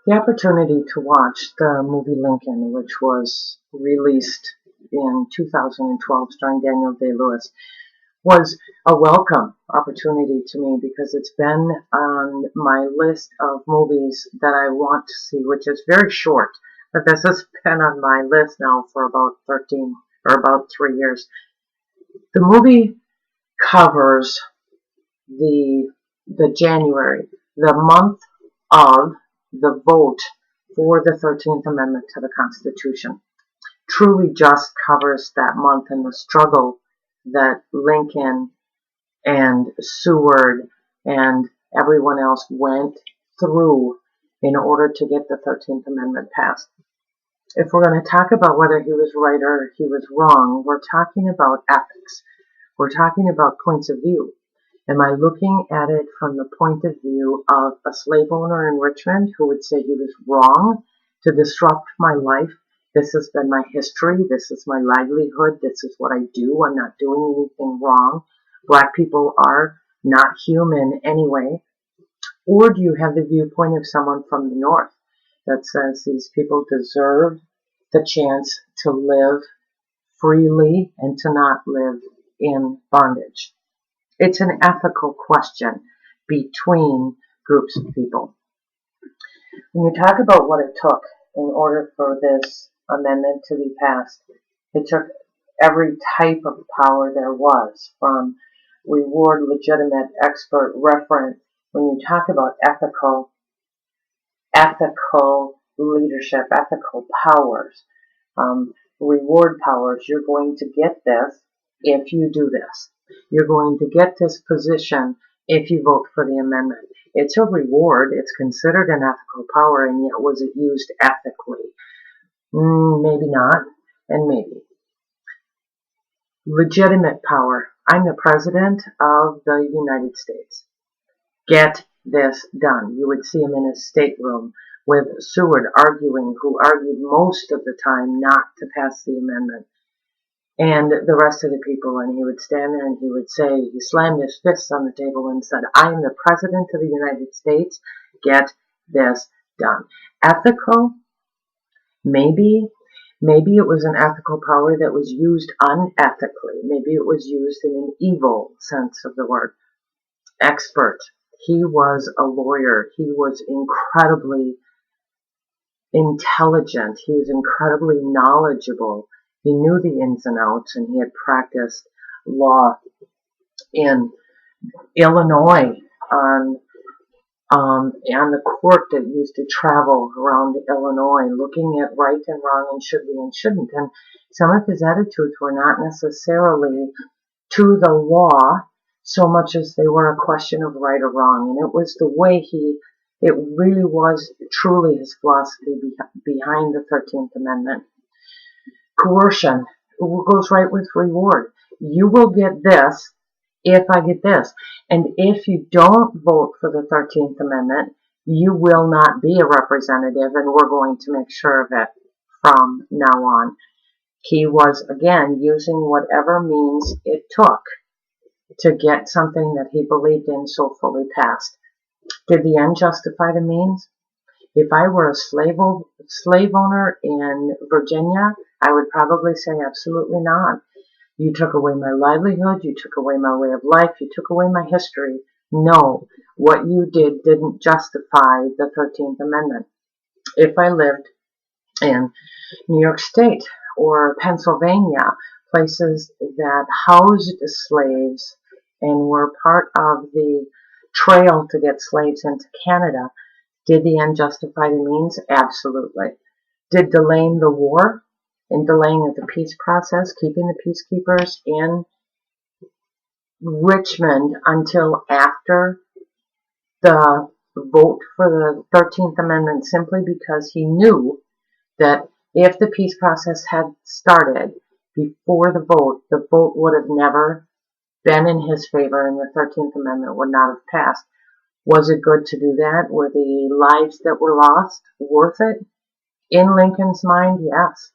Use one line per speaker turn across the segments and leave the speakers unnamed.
The opportunity to watch the movie Lincoln, which was released in 2012 starring Daniel Day-Lewis, was a welcome opportunity to me because it's been on my list of movies that I want to see, which is very short, but this has been on my list now for about 3 years. The movie covers the January, the month of the vote for the 13th Amendment to the Constitution. Truly just covers that month and the struggle that Lincoln and Seward and everyone else went through in order to get the 13th Amendment passed. If we're going to talk about whether he was right or he was wrong, we're talking about ethics. We're talking about points of view. Am I looking at it from the point of view of a slave owner in Richmond who would say he was wrong to disrupt my life? This has been my history. This is my livelihood. This is what I do. I'm not doing anything wrong. Black people are not human anyway. Or do you have the viewpoint of someone from the North that says these people deserve the chance to live freely and to not live in bondage? It's an ethical question between groups of people. When you talk about what it took in order for this amendment to be passed, it took every type of power there was, from reward, legitimate, expert, referent. When you talk about ethical leadership, ethical powers, reward powers, you're going to get this if you do this. You're going to get this position if you vote for the amendment. It's a reward. It's considered an ethical power, and yet was it used ethically? Maybe not, and maybe. Legitimate power. I'm the President of the United States. Get this done. You would see him in his stateroom with Seward arguing, who argued most of the time not to pass the amendment, and the rest of the people, and he would stand there and he would say, he slammed his fists on the table and said, I am the President of the United States, get this done. Ethical? Maybe it was an ethical power that was used unethically. Maybe it was used in an evil sense of the word. Expert. He was a lawyer. He was incredibly intelligent. He was incredibly knowledgeable. He knew the ins and outs, and he had practiced law in Illinois on the court that used to travel around Illinois, looking at right and wrong and should be and shouldn't. And some of his attitudes were not necessarily to the law so much as they were a question of right or wrong. And it was the way it really was truly his philosophy behind the 13th Amendment. Coercion goes right with reward. You will get this if I get this. And if you don't vote for the 13th Amendment, you will not be a representative, and we're going to make sure of it from now on. He was, again, using whatever means it took to get something that he believed in so fully passed. Did the end justify the means? If I were a slave owner in Virginia, I would probably say absolutely not. You took away my livelihood, you took away my way of life, you took away my history. No, what you did didn't justify the 13th Amendment. If I lived in New York State or Pennsylvania, places that housed slaves and were part of the trail to get slaves into Canada, did the end justify the means? Absolutely. Did delaying the war and delaying of the peace process, keeping the peacekeepers in Richmond until after the vote for the 13th Amendment, simply because he knew that if the peace process had started before the vote would have never been in his favor and the 13th Amendment would not have passed. Was it good to do that? Were the lives that were lost worth it? In Lincoln's mind, yes.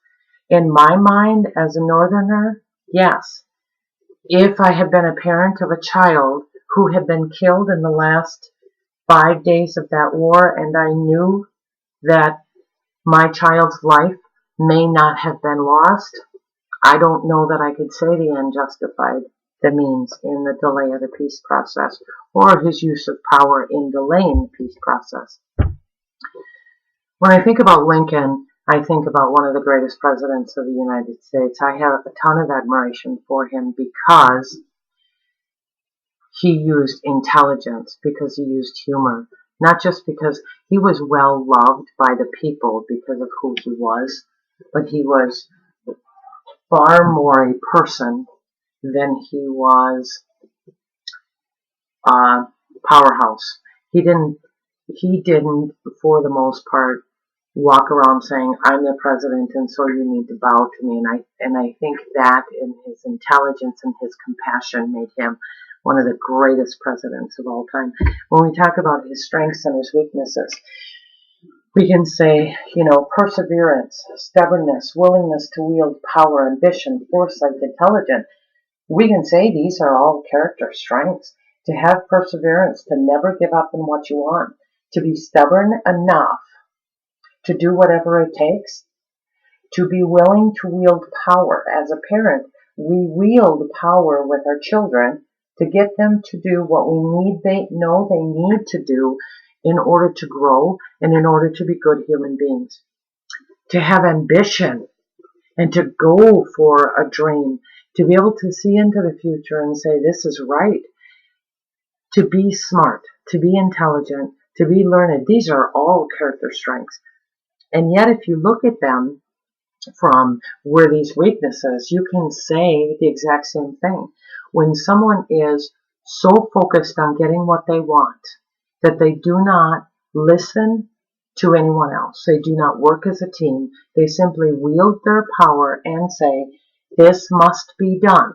In my mind, as a Northerner, yes. If I had been a parent of a child who had been killed in the last 5 days of that war, and I knew that my child's life may not have been lost, I don't know that I could say the end justified the means in the delay of the peace process, or his use of power in delaying the peace process. When I think about Lincoln, I think about one of the greatest presidents of the United States. I have a ton of admiration for him because he used intelligence, because he used humor, not just because he was well loved by the people because of who he was, but he was far more a person than he was a powerhouse. He didn't, for the most part, walk around saying, I'm the president and so you need to bow to me. And I think that in his intelligence and his compassion made him one of the greatest presidents of all time. When we talk about his strengths and his weaknesses, we can say, perseverance, stubbornness, willingness to wield power, ambition, foresight, intelligence. We can say these are all character strengths. To have perseverance, to never give up on what you want, to be stubborn enough to do whatever it takes, to be willing to wield power. As a parent, we wield power with our children to get them to do what they know they need to do in order to grow and in order to be good human beings. To have ambition and to go for a dream, to be able to see into the future and say, this is right. To be smart, to be intelligent, to be learned. These are all character strengths. And yet, if you look at them from where these weaknesses, you can say the exact same thing. When someone is so focused on getting what they want that they do not listen to anyone else, they do not work as a team, they simply wield their power and say, this must be done.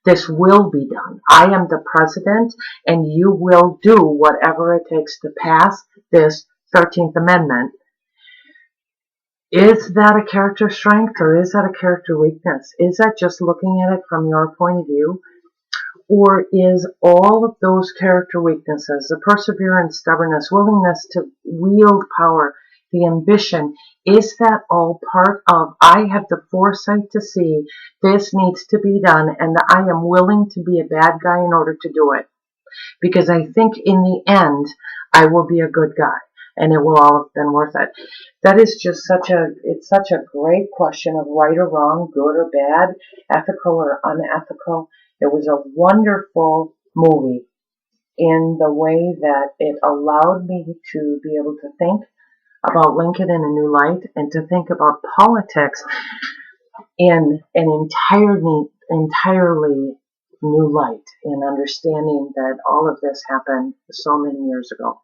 This will be done. I am the president, and you will do whatever it takes to pass this 13th Amendment. Is that a character strength, or is that a character weakness? Is that just looking at it from your point of view? Or is all of those character weaknesses, the perseverance, stubbornness, willingness to wield power, the ambition, is that all part of, I have the foresight to see this needs to be done and I am willing to be a bad guy in order to do it? Because I think in the end, I will be a good guy and it will all have been worth it. That is just such a great question of right or wrong, good or bad, ethical or unethical. It was a wonderful movie in the way that it allowed me to be able to think about Lincoln in a new light and to think about politics in an entirely new light, in understanding that all of this happened so many years ago.